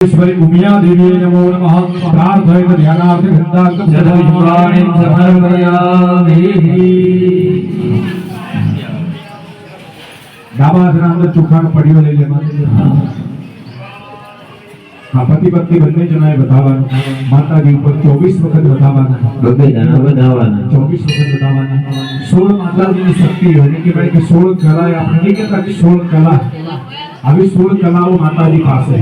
ईश्वरी उमिया देवी नमो नमः प्रार्थयत ध्यानार्थ वृंदार्थ सदविपुराणिं समर्पयामि। डाबा हाथના અંદર ચોખાનો પડીઓ લઈ લેવાનો। હા, પતિ પત્ની બંને જણાએ વધાવવાનું। માતાજી ઉપર 24 વખત વધાવવાનું। બબે દાણા વધાવવાના। 24 વખત વધાવવાના। 16 માતાજીની શક્તિ હોય કે ભાઈ કે 16 કલા આપણે નહીં કહેતા કે 16 કલા આવી 16 કલાઓ માતાજી પાસે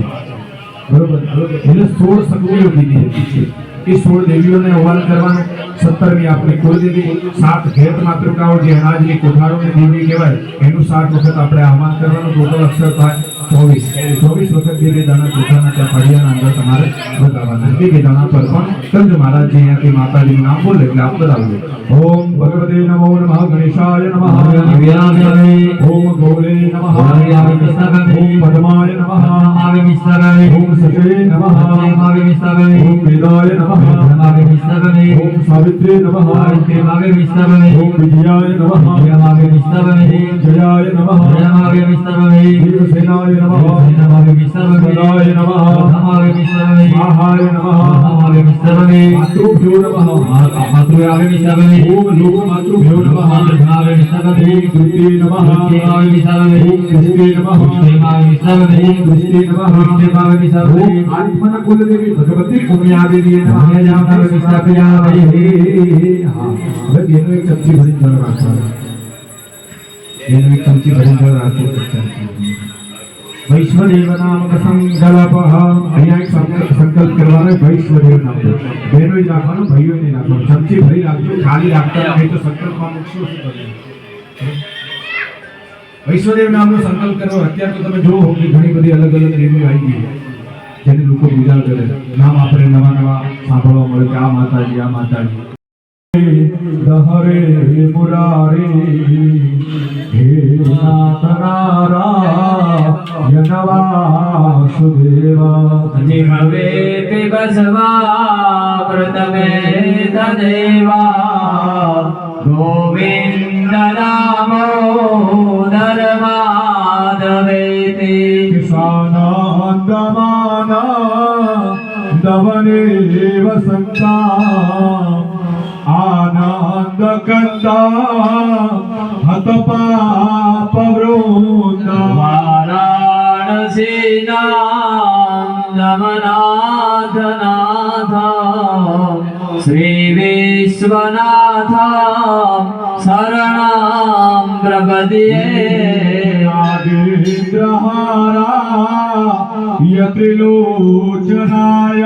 બરોબર એટલે 16 શક્તિઓ દીધી છે કે 16 દેવીઓને હવાલ કરવાનો। 17મી આપણે કુળદેવી 7 ઘેત માતૃકાઓ જે અનાજની કોઠારોની દેવી કહેવાય એનું 7 વખત આપણે આહવાન કરવાનું। ટોટલ અક્ષર થાય 24 વખત બે દાણા ચોખાના ત્યાં પડિયાના અંદર તમારે બતાવવાના। બે દાણા પર પણ કંદ મહારાજ અહીંયાથી માતાજીનું નામ બોલે એટલે આપ બતાવજો। ઓમ ભગવતે નમો નમઃ ગણેશાય નમઃ ઓમ ગૌરે નમઃ ઓમ પદ્માય નમઃ ઓમ સચે નમઃ ઓમ વેદાય નમઃ ઓમ સાવિત્રે નમઃ ઓમ વિજયાય નમઃ ઓમ જયાય નમઃ દેવસેનાય नमः सदाय नमः स्वाहाय नमः मातृभ्यो नमः ओम लोकमातृभ्यो नमः ओम कृते नमः ओम कृते नमः ओम कृते नमः ओम आत्मना कुलदेवी भगवती उमिया देवी नमः हां હવે બેનો એક ચમચી ભરી જળ રાખવાનો। બેનો એક ચમચી ભરી જળ રાખો। वैश्वदेव नाम संकल्पः અહીંયા એક સંકલ્પ કરવાનો વૈશ્વદેવ નામ બેનો જ રાખવાનો ભાઈઓ ને રાખવાનો। ચમચી ભરી રાખજો, ખાલી રાખતા નહીં તો સંકલ્પમાં મૂકશો શું કરવું। વૈશ્વદેવ નામનો સંકલ્પ કરવો। અત્યારે તો તમે જોવો કે ઘણી બધી અલગ અલગ દેવીઓ આવી ગઈ જેને લોકો પૂજા કરે। નામ આપણે નવા નવા સાંભળવા મળે કે આ માતાજી આ માતાજી। દહરે મુરારે હે નાથ નારાયણ વાસુદેવા जिह्वे पिबस्वा व्रतमे तदेवा गोविन्द नामो धर्माधवेति किसानन्दमाना दवनेव सन्ता आनन्दकन्दा हतपापवृन्दा वाराणसीनां नमनाथनाथ श्रीविश्वनाथ शरणं प्रपद्ये आदिन्द्रहारा यत्रिलोचनाय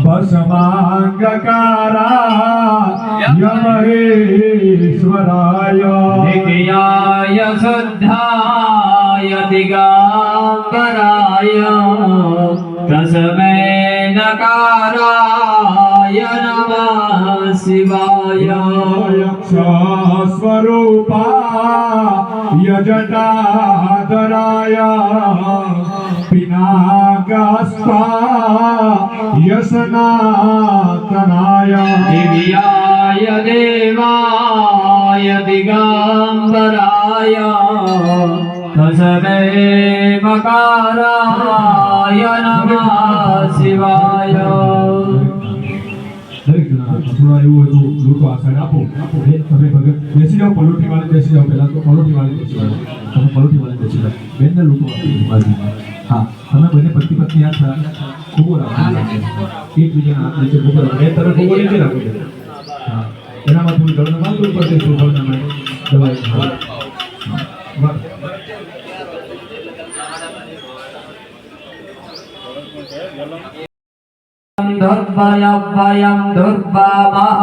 भस्माङ्गकारा यमहेश्वराय नित्याय शुद्धाय दिगम्बराय तस्मै नकाराय नमः शिवाय यक्षस्वरूपा यजटाधराय पिनाकस्ता यसनातनाय दिव्याय देवाय दिगम्बराय तस्मै मकाराय नमः शिवाय। થોડા એવું હોય તો લોકો આ સાઈડ આપો। તમે ભગત બેસી જાઓ, પલોઠી વાળી બેસી જાઓ। પહેલા તો પલોઠી વાળી બેસી જાઓ, તમે પલોઠી વાળી બેસી જાઓ। બેનને લોકો આપો। હા, તમે બંને પતિ પત્ની હાથ ખોબો રાખો, એકબીજાના હાથ નીચે ખોબો રાખો। બે તરફ ખોબો નીચે રાખો। હા, એનામાં થોડી ગળને બાંધો ઉપર દેશો ભાવનામાં દવાઈ। બસ दुर्भयभयं दुर्वामः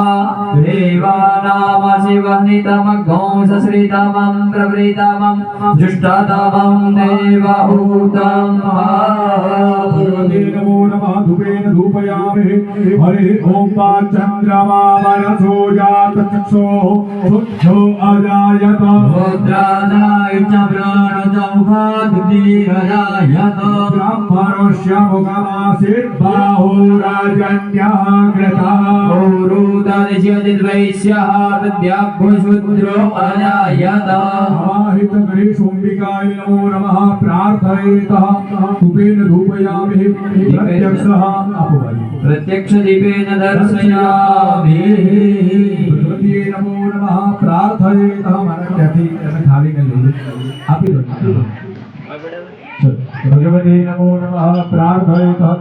देवानाम शिवनितमघं सश्रितमं प्रवृतमं जुष्टतमं देवहूतं भगवते नमो नमः धूपेन धूपयामि हरि ओम चंद्रमा मनसो जात चक्षुः शुद्धो अजायत रुद्रादाय च प्राणजौघादिरजायत ब्रह्मणस्य मुखमासीत् बाहुराजन्यः कृतः औरुदर्शदिद्वैस्यः विद्याभ्युशूद्रो अजायत आहित गणेशोऽम्बिकाय नमो नमः प्रार्थयेतः धूपेन धूपयामि प्रत्यक्षः अपवादि प्रत्यक्ष दीपेन दर्शयामि भगवती नमो नमः प्रार्थयेतः मनत्यति ऐसा खाली नहीं ले आप ही दो भगवती नमो नमः प्रार्थयेतः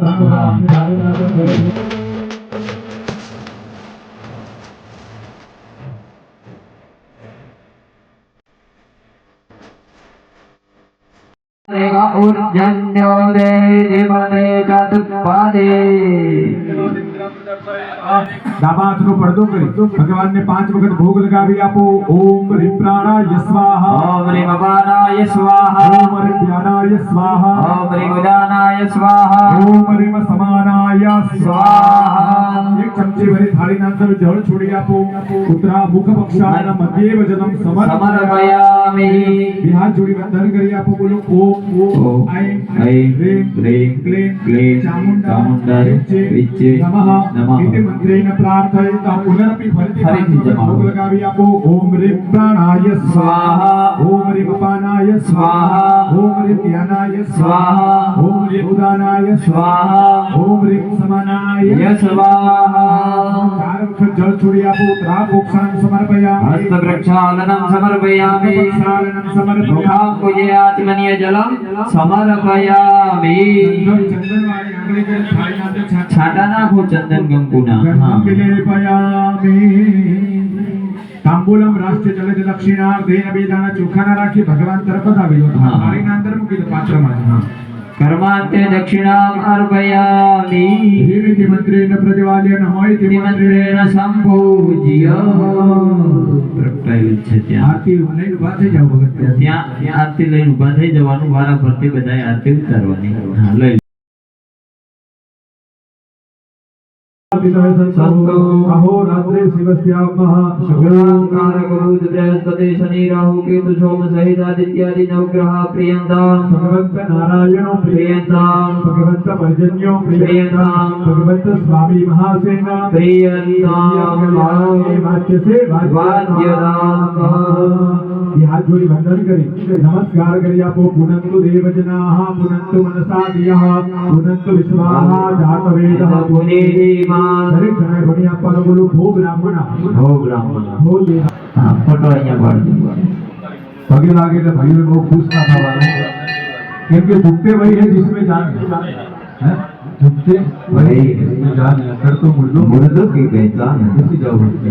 उर्जन्यो देवने चतुष्पादे दामातनो पर्दो करी भगवान ने 5 वक्त भोग लगावी आपो ओम ह्रीं प्राणाय स्वाहा ओम ह्रीं अपानाय स्वाहा ओम ह्रीं ज्ञानाय स्वाहा ओम ह्रीं उदानाय स्वाहा ओम ह्रीं समानाय स्वाहा स्वाहा एक चमचे भरी थाली ના અંદર જળ છોડી આપો ઉત્તરા મુખ પક્ષાના મધ્યે વજનમ समर्पयामि બે હાથ જોડી વંદન કરી આપો બોલો ઓમ ઓમ ऐं ह्रीं क्लीं चामुण्डाय विच्चे नमः इति मंत्रेण प्रार्थयेत पुनरपि फलितं भोग लगावी आपो ओम ह्रीं प्राणाय स्वाहा ओम ह्रीं अपानाय स्वाहा ओम ह्रीं ज्ञानाय स्वाहा ओम ह्रीं उदानाय स्वाहा ओम ह्रीं समानाय स्वाहा चार वक्त जल छोड़ी आपो उत्तरा मोक्षां समर्पयामि हस्तप्रक्षालनं समर्पयामि प्रक्षालनं समर्पयामि मुखां पूजयात्मनीय जलं समर्पयामि चंदन वाली आंगળી के थाली ના અંદર छाटा नाखो चंदन कंकुना हाँ विलेपयामि तांबूलम राष्ट्र जलज दक्षिणार्धे नवेदाना चोखाना राखी भगवान तरफ धावी दो हाँ। थाली ના અંદર મૂકી દો પાત્રમાં હા कर्मान्ते दक्षिणाम् अर्पयामि ह्रीं मंत्रेण प्रज्वाल्य नमोति मंत्रेण संपूज्य પ્રગટાયેલું છે ત્યાં આરતી લઈને ઉભા થઈ જાવ ભગત ત્યાં આરતી લઈને ઊભા થઈ જવાનું વારા ફરતી બધાએ આરતી ઉતારવાની હા લઈ संतो अहोरात्रे शिवस्यामः शुक्रांकार गुरुद बृहस्पति शनि राहु केतु सोम सहित आदित्यादि नवग्रह प्रियंतां भगवंत नारायणो प्रियंतां भगवंत पर्जन्यो प्रियंतां भगवंत स्वामी महासेना प्रियंतां वाच्य से वाद्यदां ये हाथ जोड़ी वंदन करी नमस्कार करी आपो पुनन्तु देवजनाः पुनन्तु मनसा दियः पुनन्तु विश्वाः जातवेदः पुनीतिमा દરેક જણાએ ભણી આપવાનો બોલો ભો બ્રાહ્મણ हो ब्राह्मण ભો દેહ हाँ फोटो અહીંયા પાડી પગે લાગે એટલે ભાઈઓ બહુ ખુશ ના થવાનું કેમ કે झुकते वही है जिसमें जान है झुकते वही है जिसमें जान है कर तो मुर्दो मुर्दो की पहचान है कैसी जाओ बोलते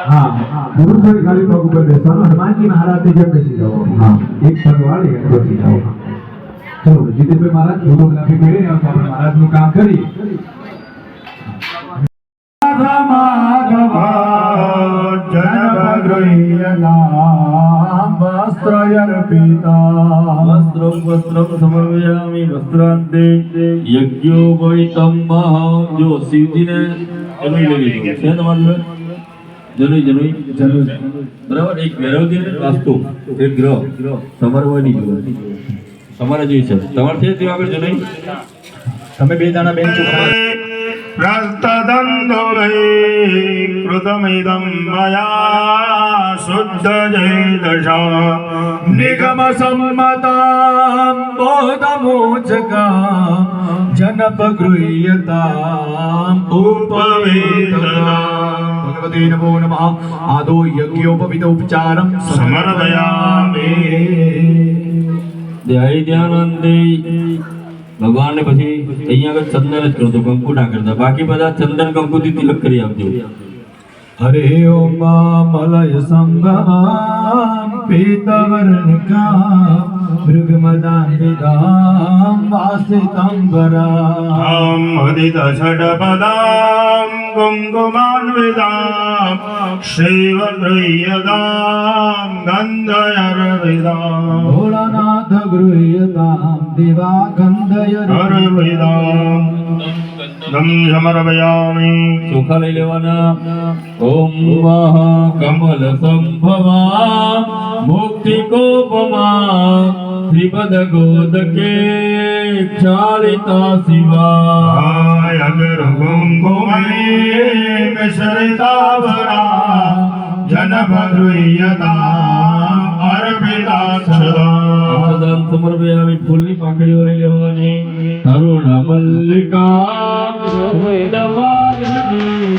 हाँ पुरुष है खाली पग ऊपर बेसानो हनुमान जी महाराज ने जब कैसी जाओ हाँ एक पग वाले कैसी जाओ चलो जितेंद्र महाराज फोटोग्राफी करे और આપણે મહારાજનું કામ કરીએ माधव जनगृह्यनाम वस्त्रयर्पिता वस्त्रं समर्पयामि वस्त्रांते यज्ञोपवीतं महा जो शिवजी ने जनुई ले लीधो છે તમારું જનુઈ બરાબર એક ભૈરવજી ને વાસ્તુ એક ગ્રહ તમારે હોય નહીં તમારે જોઈ છે તમારે છે તે આગળ જનુઈ તમે બે દાણા બેન છોકરા प्रस्तदन्दुरै कृतमिदं मया शुद्धजैदश निगमसम्मतां बोधमोचकां जनपगृह्यताम् उपवेदनाम् भगवते नमो नमः आदो यज्ञोपवितोपचारं समर्पयामि ધ્યાનંદે ભગવાન ને પછી અહીંયા આગળ ચંદન જ કરતો કંકુ ના કરતા બાકી બધા ચંદન કંકુથી તિલક કરી આપજો हरे ओम मलय संभवाम पीतवर्णिका मृगमदान्विदां वासितंबराम् उदितषड्पदां कुङ्कुमान्वितां श्रीवगृह्यतां गन्धयर्विदाम् भोलानाथ गृह्यतां देवा गन्धय अर्पितां दं समर्पयामि ચોખા લઈ લેવાના. ઓમ મહાકમલ સંભવા મુક્તિ કોપમા ત્રિપદ ગોદકે ચાલિતા શિવા अगर कुंकुमे मिश्रिताभरा जनभद्रुयता अर्पिता सदा અક્ષદાન સમર્પયામિ. ફૂલની પાંખડીઓ લઈ લેવાની. તરુણ મલ્લિકા વેદવાહિની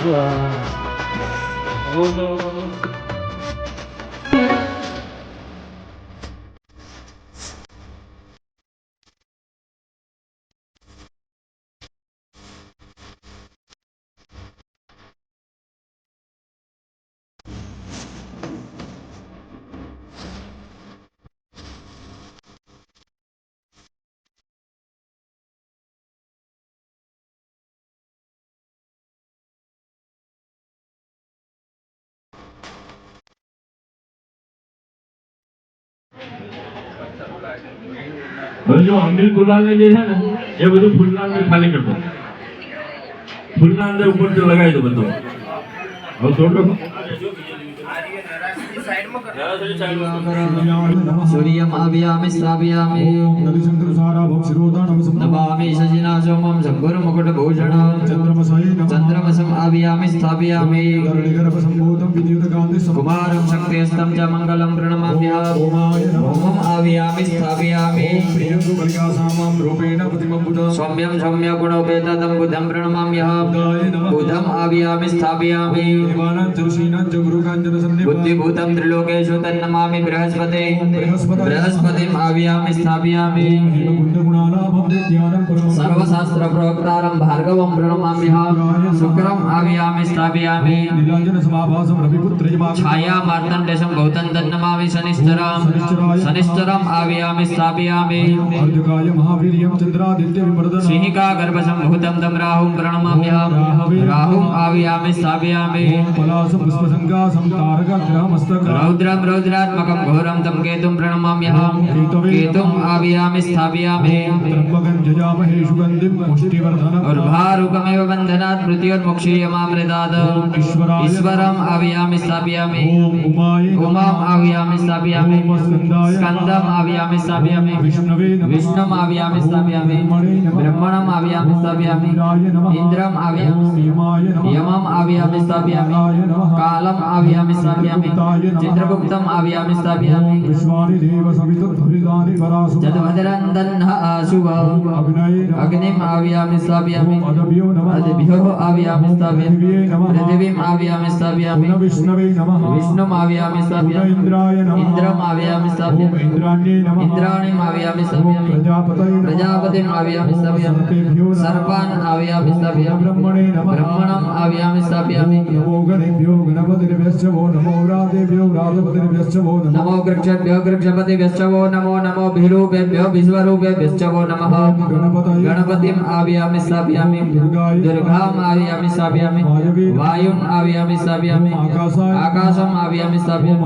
હવે જો અમીર ગુલાલ જે છે ને એ બધું ફૂલના અંદર ખાલી કરતો. ફૂલના અંદર ઉપર તો લગાવી દો બધું. હવે થોડો सूर्यम् आव्यामि स्थापयामि नमामि शशिनाशोमं शम्भुरमुकुटभूषणं चन्द्रमसम् आव्यामि स्थापयामि कुमारं शक्तिस्तं च मङ्गलं प्रणमाम्यहम् ओमम् आव्यामि स्थापयामि सौम्यं सौम्यगुणोपेतं बुधं प्रणमाम्यहम् बुधम् आव्यामि स्थापयामि बुद्धिभूतं त्रिलोकेषु तन्नमामि बृहस्पते बृहस्पतिम् आव्यामि स्थापयामि सर्वशास्त्रप्रोक्तारं भार्गवं प्रणमाम्यहम् शुक्रम् आव्यामि स्थापयामि छायामार्तण्डशं भौतं तन्नमामि शनिश्चरम् आव्यामि स्थापयामि सिंहिका गर्भसम्भूतं तं राहुं प्रणमाम्यहम् राहुम् आव्यामि स्थापयामि रौद्रं रौद्रात्मकं घोरं तं केतुं प्रणमाम्यहम् केतुम् आव्यामि स्थापयामि उर्भारुकमेव बन्धनात् मृत्योर्मुक्षीयमामृतात् ईश्वरम् आव्यामि स्थापयामि उमाम् आव्यामि स्थापयामि स्कन्दम् आव्यामि स्थापयामि विष्णुम् आव्यामि स्थापयामि ब्रह्मणम् आव्यामि स्थापयामि इन्द्रम् आव्यामि यमम् आव्यामि स्थापयामि कालम् आव्यामि स्थापयामि चित्रगुप्तम् आव्यामि स्थापयामि जदभद्रं दह्नः आशुव अग्निम् आव्यामि स्थापयामि अदिभ्यो आव्यामि स्थापयामि पृथिवीम् आव्यामि स्थापयामि विष्णुम् आव्यामि स्थापयामि इन्द्रम् आव्यामि स्थापयामि इन्द्राणीम् आव्यामि स्थापयामि प्रजापतिम् आव्यामि स्थापयामि सर्पान् आव्यामि स्थापयामि ब्रह्मणम् आव्यामि स्थापयामि नमो वृक्षेभ्यो वृक्षपतिभ्यश्च वो नमो नमो भिरूपेभ्यो विश्वरूपेभ्यश्च वो नमः गणपतिम् आव्यामि स्थापयामि दुर्गाम् आव्यामि स्थापयामि वायुम् आव्यामि स्थापयामि आकाशम् आव्यामि स्थापयामि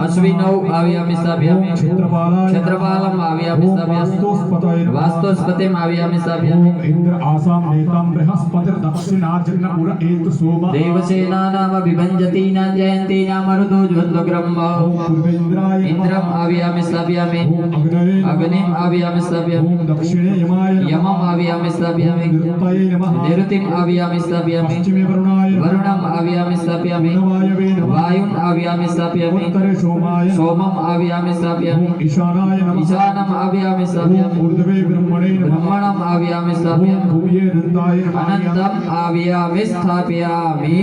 अश्विनौ आव्यामि स्थापयामि क्षत्रपालम् आव्यामि स्थापयामि वास्तुस्पतिम् आव्यामि स्थापयामि देवसेनानाम विभञ्जतीनां जयन्तीनां मरुतो ज्वन्द्वग्रह्म इन्द्रम् आव्यामि स्थापयामि अग्निम् आव्यामि स्थापयामि यमम् आव्यामि स्थापयामि निरुतिम् आव्यामि स्थापयामि वरुणम् आव्यामि स्थापयामि वायुम् आव्यामि स्थापयामि सोमम् आव्यामि स्थापयामि ईशानम् आव्यामि स्थापयामि ब्रह्मणम् आव्यामि स्थापयामि अनन्तम् आव्यामि स्थापयामि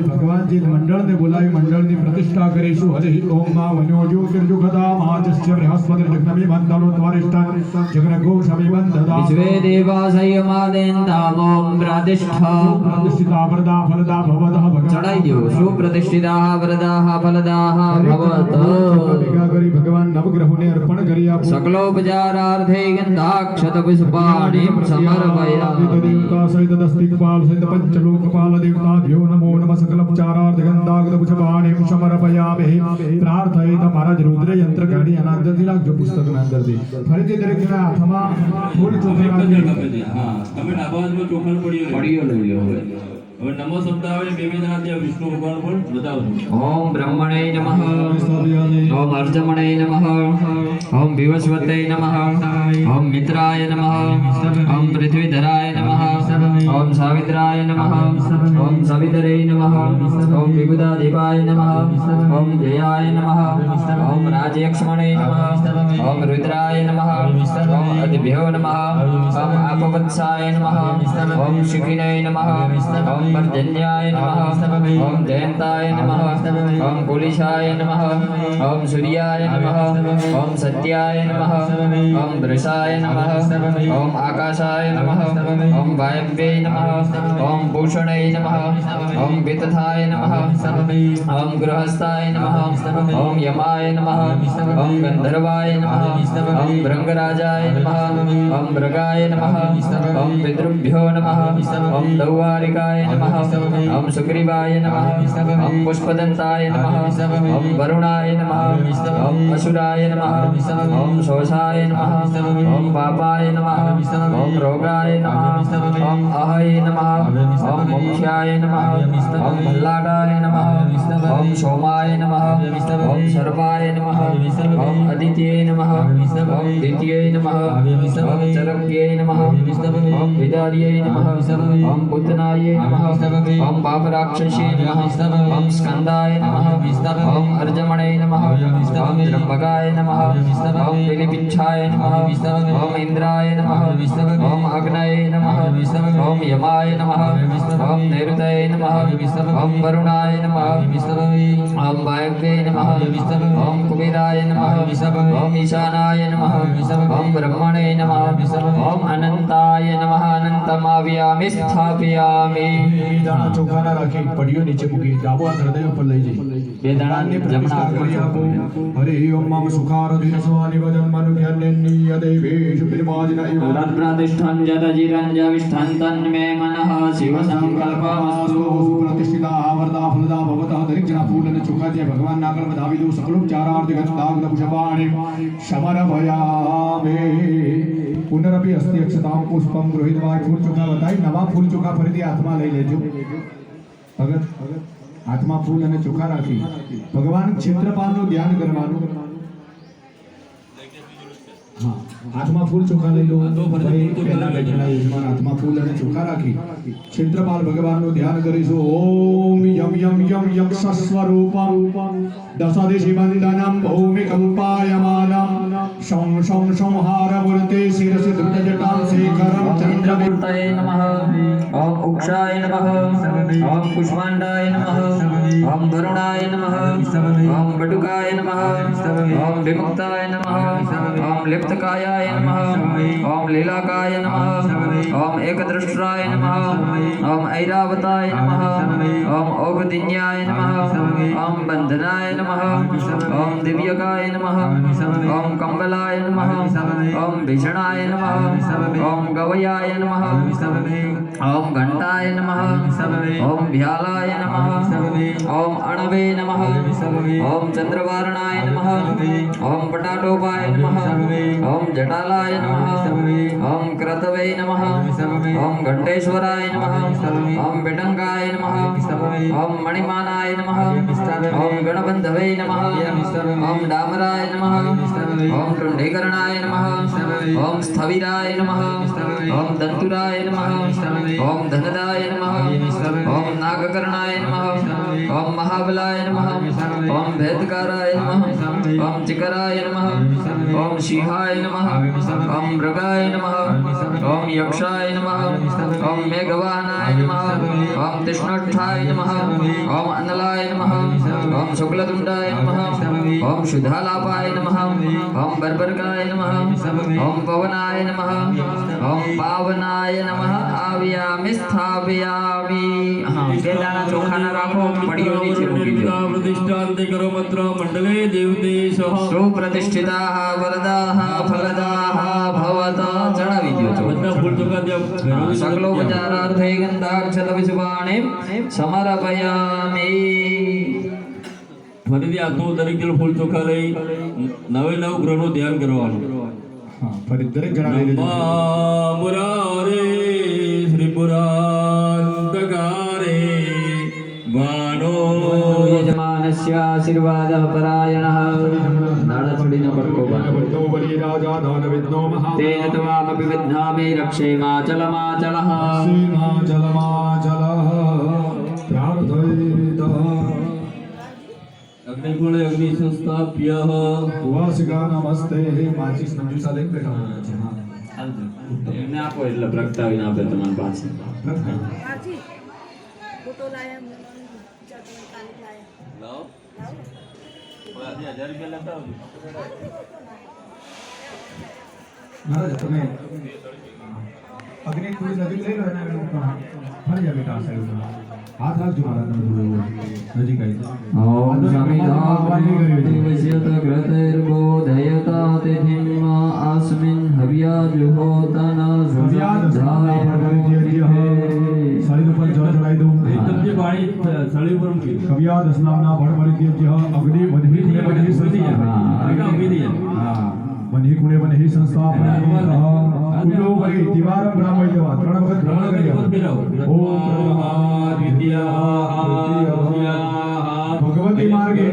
भगवानजी मंडल ने बोलावी मंडल की प्रतिष्ठा करीशु हरि ओम मा वन्यो ज्योतिर्जुगदा माजस्य बृहस्पति जगनमी बंदलो द्वारिष्ठा जगनगो शमी बंददा विश्वे देवासयमादेन्दामों प्रतिष्ठा प्रतिष्ठिता वरदा फलदा भवतः भगवान चढ़ाई दियो सुप्रतिष्ठिताः वरदाः फलदाः भवतः भगवान नवग्रहों ने अर्पण करिया सकलोपचारार्थ तीर्थार्थे गन्धाक्षतपुष्पाणिं समर्पयामि देवता सहित दस्तिकपाल सहित पंचलोकपाल देवताभ्यो नमो नमः सकलपचारार्थ गंधागतपुष्पाणिं समर्पयामि प्रार्थयित महाराज रुद्र यंत्र गाड़ी अनादर दिला जो पुस्तक में अंदर दी फरीથી દરેક જણા હાથમાં ફૂલ ચોખા હા તમે ડાબા હાથમાં ચોખા પડીઓ લઈ લો હવે નમો શબ્દ આવે બે બે જણા ત્યાં વિષ્ણુ ભગવાન પર બતાવજો ओम ब्रह्मणे नमः ओम अर्जमणे नमः ओम विवस्वते नमः ओम मित्राय नमः ओम पृथ्वीधराय नमः ओम सावित्राय नमः ओम सवितरे नमः ओम विबुधाधिपाय नमः ओम जयाय नमः ओम राजयक्ष्मणे नमः ओम रुद्राय नमः ओम अदिभ्यो नमः ओम आपवत्साय नमः ओम शिखिने नमः ओम पर्जन्याय नमः ओम जयन्ताय नमः ओम कुलिशाय नमः ओम सूर्याय नमः ओम सत्याय नमः ओम दृशाय नमः ओम आकाशाय नमः ओम वायव्ये नमः ओम भूषणे नमः ओम वितथाय नमः ओम गृहस्थाय नमः ओम यमाय नमः ओम गंधर्वाय नमः ओम भृंगराजाय नमः ओम मृगाय नमः ओम पितृभ्यो नमः ओम दौवारिकाय नमः ओम सुग्रीवाय नमः ओम पुष्पदन्ताय नमः ओम वरुणाय नमः ओम असुराय नमः ओम शोषाय नमः ओम पापाय नमः ओम रोगाय नमः ओम अहय नमः ओम मुख्याय नमः ओम भल्लाटाय नमः ओम सोमाय नमः ओम सर्वाय नमः ओम अदित्ये नमः ओम द्वितीये नमः ओम चरक्ये नमः ओम विदार्ये नमः ओम पुतनाय नमः ओम पापराक्षसे नमः ओम स्कंदाय नमः ओम अर्जमणे नमः ओम त्र्यंबकाय नमः ओम पिलिपिच्छाय नमः ओम इंद्राय नमः ओम अग्नये नमः ओम यमाय नमः ओम नैऋतये नमः ओम वरुणाय नमः ओम वायव्ये नमः ओम कुबेराय नमः ओम ईशानाय नमः ओम ब्रह्मणे नमः ओम अनंताय नमः अनंतमाव्यामि स्थापयामि દાણા ચોખા ના રાખી પડીઓ નીચે મૂકી ડાબો હાથ હૃદય ઉપર લઈ જઈ બે દાણા જમણા કરી આપો હરે ઓમ મમ સુખાર દિન સ્વાનિ વજન મનુ જ્ઞાનેન્નિય દેવેશ પિલમાજના प्रतिष्ठं जदजिरञ्जविष्ठं तन्मे मनः शिव संकल्पमस्तु प्रतिष्ठिता वरदा फलदा भवतः दरेक जना फूलन ચોખા જે ભગવાન નાગલ બધાવી દો સકલોપચારાર્થ ગંધાગ્ન પુષ્પાણિ સમર્પયામિ પુનરપि अस्ति अक्षतां पुष्पं गृहीत्वा फूल ચોખા બતાઈ નવા ફૂલ ચોખા ફરીથી હાથમાં લઈ લેજો ભગત હાથમાં ફૂલ અને ચોખા રાખી ભગવાન ક્ષેત્રપાલનું ધ્યાન કરવાનું હા હાથમાં ફૂલ ચોખા લઈ લો પહેલા બેઠેલા યજમાન હાથમાં ફૂલ અને ચોખા રાખી ક્ષેત્રપાલ ભગવાનનું ધ્યાન કરીશું ઓમ યમ યમ યમ યક્ષ સ્વરૂપમ દશાદિશિ વંદનમ ભૌમિ કંપાયમાનમ શં શં સંહાર મૂર્તે શિરસि ધૃતજટાં શેખરં चन्द्रमूर्तये नमः ओम उक्षाय नमः ओम कुष्माण्डाय नमः ओम वरुणाय नमः ओम बटुकाय नमः ओम विमुक्ताय नमः ओम लिप्तकायाय नमः ओम लीलाकाय नमः ओम एकदृष्ट्राय नमः ओम ऐरावताय नमः ओम औगदिन्याय नमः ओम बन्धनाय नमः ओम दिव्यकाय नमः ओम कम्बलाय नमः ओम भीषणाय नमः ओम गवयाय नमः ओम घंटाय नमः ओम भ्यालाय नमः ओम अणवे नमः ओम चंद्रवारणाय नमः ओम पटाटोपाय नमः ओम जटालाय नमः ओम क्रतवे नमः ओम घंटेश्वराय नमः ओम बिडंगाय नमः ओम मणिमानाय नमः ओम गणबंधवे नमः ओम डामराय नमः ओम टुंडीकरणाय नमः ओम स्थविराय नमः ओम दंतुराय नमः ओम धनदाय नमः ओम नागकर्णाय नमः ओम महाबलाय नमः ओम भेदकाराय नमः ओम चिकराय नमः ओम सिंहाय नमः ओम मृगाय नमः ओम यक्षाय नमः ओम मेघवाहनाय नमः ओम कृष्णोत्थाय नमः ओम अनलाय नमः ओम शुक्लतुंडाय नमः ओम शुद्धालापाय नमः ओम बर्बरकाय नमः ओम पवनाय नमः ओम पावनाय नमः आव्यामि स्थापयामि हाँ બે દાણા ચોખાના રાખો પડીઓ નીચે મૂકી દો प्रतिष्ठान्ते करो मत्र मंडले देवते सह सुप्रतिष्ठिताः वरदाः फलदाः भव सकलोपचारार्थे गन्धाक्षतविशुभाणे समर्पयामि ફરીથી આખું દરેક જણ ફૂલ ચોખા લઈ નવે નવ ગ્રહનું ધ્યાન કરવાનું. હા ફરી દરેક જણા લઈ લેજો. નમઃ મુરારે શ્રીપુરાંતકારે વાનો यजमानस्य आशीर्वादः परायणः नाडछोडिनो पट्को ભગવતો બલિ રાજા દાન વિદ્નો મહા तेन त्वामपि विद्धामि रक्षेमाचलमाचलः સીમાચલમાચલઃ પ્રાર્થયિતઃ અગ્નિકુળે અગ્નિ સંસ્થાપ્ય વાસિકા નમસ્તે. માચીસ નમસ્તા લઈને બેઠા હોય છે. હા એમને આપો એટલે પ્રગટાવીને આપે તમારી પાસે હાજી ફોટો લાયા કાલે લાયા લાવો આજે 1000 રૂપિયા લેતા આવજો. મહારાજ તમે અગ્નિ થોડી નજીક લઈ લો એના ફરી જા બેટા આ સાઈડ હાથ રાખજો મહારાજ તમે થોડું નજીક આવી ॐ समिधावनिवस्यत कृतैर्बोधयत तिथिम् अस्मिन् हव्याजुहोतन सुधाय શરીર ઉપર જળ ચડાવી દઉં. એકદમ જે પાણી સળી ઉપર મૂકી દો. કવ્યા દશનામના ભણ પરિત્યજ્ય અગ્નિ વધી ખૂણે બની સંસ્થા. આગળ ઊભી થઈ જાય. હા બની ખૂણે બની સંસ્થા કુલો વરી દિવાર બ્રાહ્મણ દેવા 3 વખત ભ્રમણ કરી આવો. ઓમ ભગવતી માર્ગે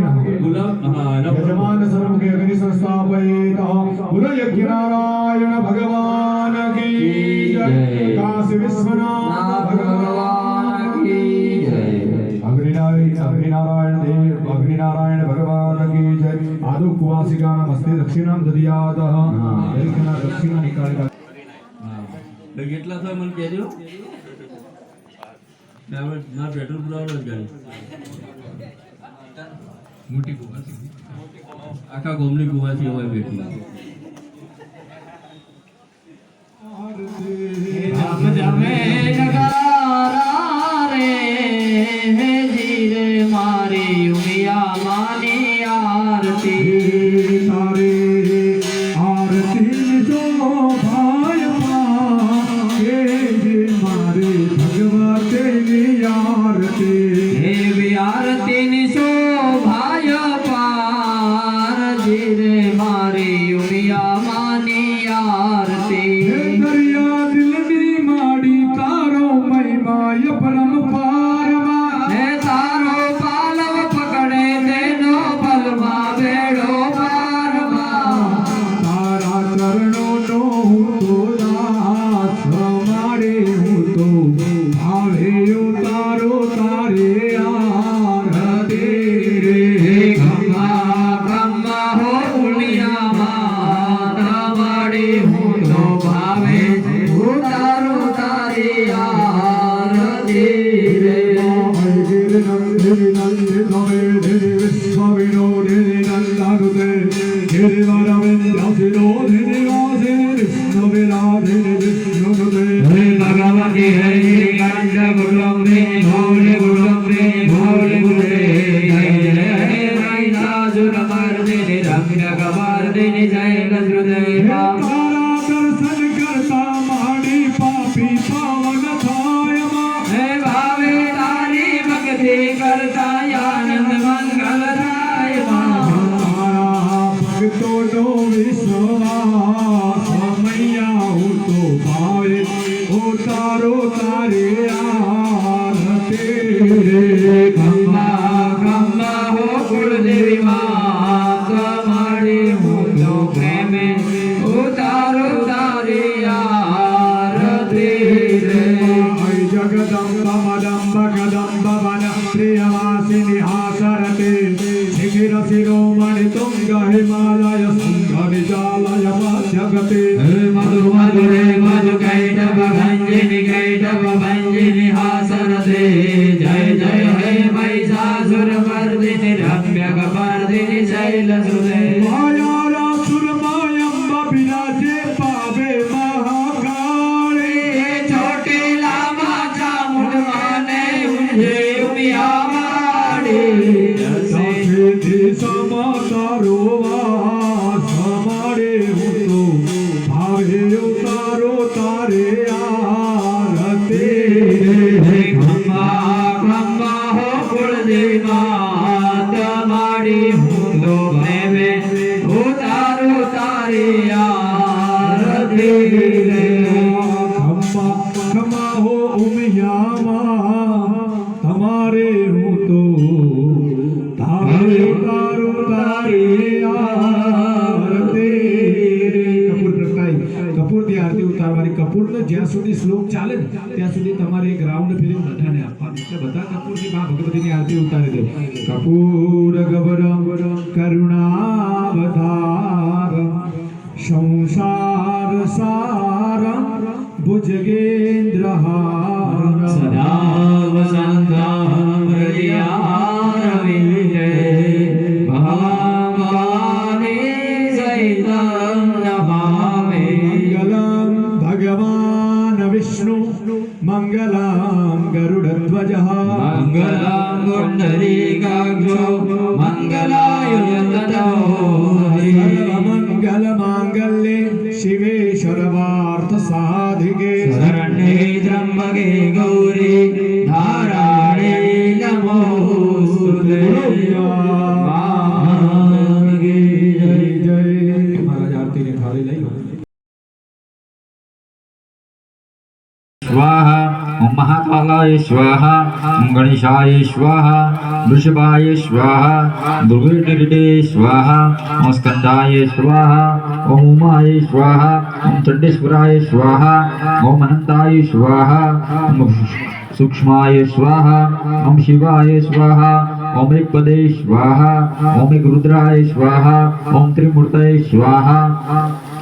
યજમાન સર્વકે અગ્નિ સંસ્થાપયેત ગુરુ યજ્ઞ નારાયણ ભગવાન કી જય. કાશી વિશ્વનાથ ભગવાન કી જય. અગ્નિનારાયણ દેવ અગ્નિનારાયણ ભગવાન કી જય. આદુ કુવાસિકા નમસ્તે દક્ષિણામ દદિયાત. દરેકના દક્ષિણા નિકાળી તો કેટલા થાય મને કહેજો. મારા પેટ્રોલ પુરાવાનો જ ગાડી મોટી કુવાસી આખા ગોમની કુવાસી હોય બેઠી. राम जमे नगारा रे जीरे मारी उमिया मानी आरती तारे आरती जो भायमा के जे मारे भगवते आरती हे भी आरती नि शोभाय पार जीरे मारी उमिया मानी आरती दरिया दिल दी माड़ी तारो महिमा परम पारमा हे तारो पालव पकड़े तेनो बलमा बेड़ो पारमा तारा चरणों नो हूँ तो दास हमारे हूँ तो भावे उतारो तारे आरती रे खम्मा खम्मा हो उलिया माता माड़ी हूँ तो भावे उतारो तारी आरती रे हे भगवती हरि कंठ गुरुम्बे भोले गुरुम्बे भोले गुरुम्बे जय जय हे महिषासुर मर्दिनि रक्षक मर्दिनि जय लज्रुदेवा दर्शन करता माड़ी पापी पावन थायमा हे भावे तारी भक्ति करता आनंद मंगल दायमा भक्तों नो विश्वास मैया हूँ तो भावे उतारो तारे आरती रे खम्मा खम्मा हो कुलदेवी माता माड़ी हूँ तो प्रेम उतारो तारी आरती रे जगदम्ब मदम्ब कदम्ब वन प्रियवासिनि हासरते शिखिर शिरोमणि तुंग हिमालय सुंदर जालय मध्यगते मधु मधुरे मधु कैटभ भंजिनि कैटभ भंजिनि हासरते जय जय हे महिषासुर मर्दिनि रम्यक मर्दिनि शैलसुते मायारा सुरमायम्ब विराजे पावे महाकाले छोटी लामा चामुंड माने उंझे उमिया माड़ी सिद्धि समातारो समारे हूँ तो भावे उतारो तारे ખમા ખમા હો ઉમિયામાં તમારે હું તો તારે તારું તારે આરતી કપૂર પ્રગટાઈ કપૂરથી આરતી ઉતારવાની કપૂરનો જ્યાં સુધી શ્લોક ચાલે ને ત્યાં સુધી તમારે એક રાઉન્ડ ફેરી બધાને આપવાની એટલે બધા કપૂરથી મા ભગવતીની આરતી ઉતારી દે કપૂર ગબરમ કરુણાવતાર સંસાર સારમ ભુજગેન્દ્રહાર સદા વસંતમ હૃદયારવિંદે ભવાની સહિતં નમામિ મંગલમ ભગવાન વિષ્ણુ મંગલમ ગરુડધ્વજ મંગલં પુંડરીકાક્ષો મંગલાયુતતો સર્વમંગલ માંગલ્યે શિવે સર્વાર્થ સાધિકે શરણ્યે ત્રંબકે ગૌરી નારાયણે નમોસ્તુતે જય જય મહારાજ આરતીની થાળી લઈ લો स्वाहा ओम महाकालाय स्वाहा ओम गणेशाय स्वाहा वृषभाय स्वाहा दुर्गेटिटे स्वाहा ओम स्कंदाय स्वाहा ओम उमाय स्वाहा ओम चंडेश्वराय स्वाहा ओम अनंताय स्वाहा ओम सूक्ष्माय स्वाहा ओम शिवाय स्वाहा ओम एकपदे स्वाहा ओम एक रुद्राय स्वाहा ओम त्रिमूर्तये स्वाहा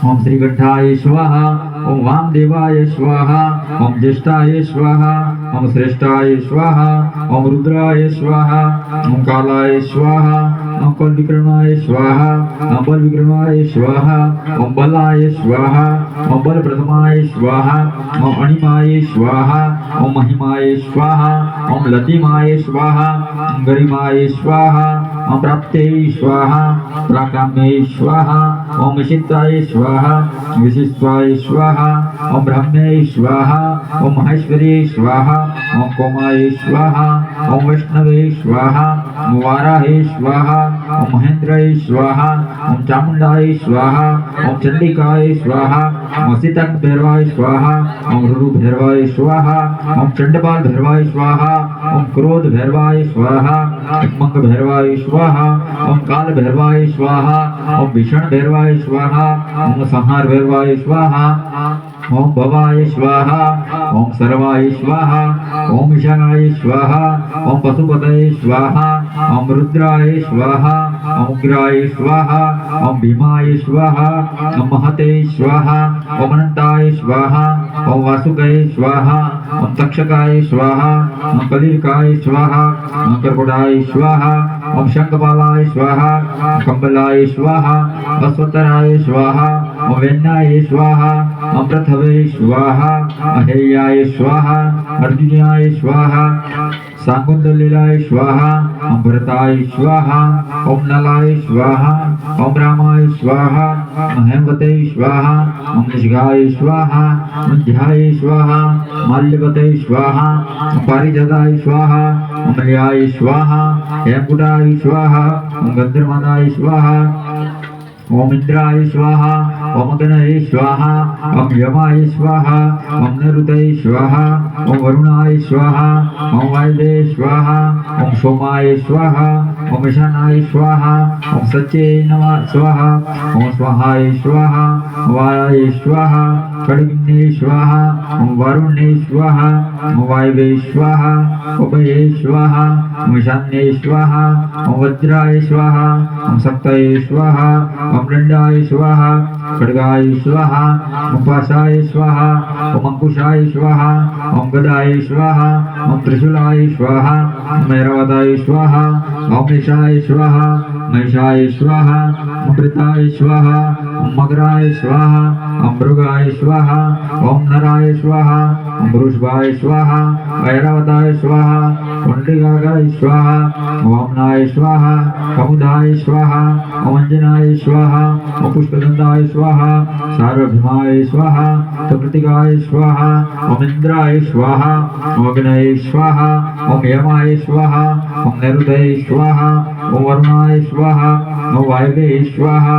ओम श्रीकंठाय स्वाहा ओम वामदेवाय स्वाहा ओम ज्येष्ठाय स्वाहा ओम श्रेष्ठाय स्वाहा ओम रुद्राय स्वाहा ओम कालाय स्वाहा ओम कलविक्रमाय स्वाहा ओम बलविक्रमाय स्वाहा ओम बलाय स्वाहा ओम बलप्रथमाय स्वाहा ओम अणिमाय स्वाहा ओम महिमाय स्वाहा ओम लतिमाय स्वाहा ओम गरिमाय स्वाहा ओम प्राप्ते स्वाहा प्राकाम्ये स्वाहा ओम विशिष्टाय स्वाहा विशिष्टाय स्वाहा ओम ब्रह्मे स्वाहा ओम महेश्वरी स्वाहा ओम कोमाय स्वाहा ओम वैष्णवे स्वाहा ओम वाराहे स्वाहा ओम महेंद्राय स्वाहा ओम चामुंडाय स्वाहा ओम चंडिकाय स्वाहा ओम सीतक भैरवाय स्वाहा ओम रुरु भैरवाय स्वाहा ओम चंडपाल भैरवाय स्वाहा ओम क्रोध भैरवाय स्वाहा मंग भैरवाय स्वाहा ओम काल भैरवाय स्वाहा ओम भीषण भैरवाय स्वाहा ओम संहार भैरवाय स्वाहा ओम भवाय स्वाहा ओम सर्वाय स्वाहा ओम ईशानाय स्वाहा ओम पशुपतये स्वाहा ओम रुद्राय स्वाहा ओम उग्राय स्वाहा ओम भीमाय स्वाहा ओम महते स्वाहा ओम अनंताय स्वाहा ओम वासुकाय स्वाहा ओम तक्षकाय स्वाहा ओम कलिकाय स्वाहा ओम कर्कोटाय स्वाहा ओम शंखपालाय स्वाहा ओम कंबलाय स्वाहा अश्वतराय स्वाहा ओम वेन्नाय स्वाहा ओम पृथवे स्वाहा अहेयाय स्वाहा अर्जुनाय स्वाहा सांकुंडलीलाय स्वाहा ओम भरताय स्वाहा ओम नलाय स्वाहा ओम रामाय स्वाहा ओम हेमवते स्वाहा ओम निष्गाय स्वाहा ओम ध्याय स्वाहा माल्यवते स्वाहा ओम पारिजाताय स्वाहा ओम याय स्वाहा हेमकुटाय स्वाहा ओम गंधर्वनाय स्वाहा ओम इंद्राय स्वाहा ओम गणये स्वाहा ओम यमाय स्वाहा ओम नरुते स्वाहा ओम वरुणाय स्वाहा ओम वायवे स्वाहा ओम सोमाय स्वाहा ओम ईशानाय स्वाहा ओम सचे नमः स्वाहा ओम स्वाहाय स्वाहा वायाय स्वाहा खड्गिने स्वाहा ओम वरुणे स्वाहा ओम वायवे स्वाहा उभये स्वाहा ओम ईशान्ये स्वाहा ओम वज्राय स्वाहा ओम सप्तये स्वाहा ओम दंडाय स्वाहा खड्गाय स्वाहा ओम पाशाय स्वाहा ओम अंकुशाय स्वाहा ओम गदाय स्वाहा ओम त्रिशूलाय स्वाहा ओम ऐरावताय स्वाहा ओम निशाय स्वाहा महिषाय स्वाहा ओम वृताय स्वाहा ओम मकराय स्वाहा ओम मृगाय स्वाहा ओम नराय स्वाहा ओम वृषभाय स्वाहा ऐरावताय स्वाहा पुंडरीकाय स्वाहा ओम नाय स्वाहा कमुदाय स्वाहा ओम अंजनाय स्वाहा ओम पुष्पगंधाय स्वाहा सार्वभौमाय स्वाहा प्रकृतिकाय स्वाहा ओम इंद्राय स्वाहा ओम अग्नये स्वाहा ओम यमाय स्वाहा ओम नरुदये स्वाहा ओम वरुणाय स्वाहा ओम वायवे स्वाहा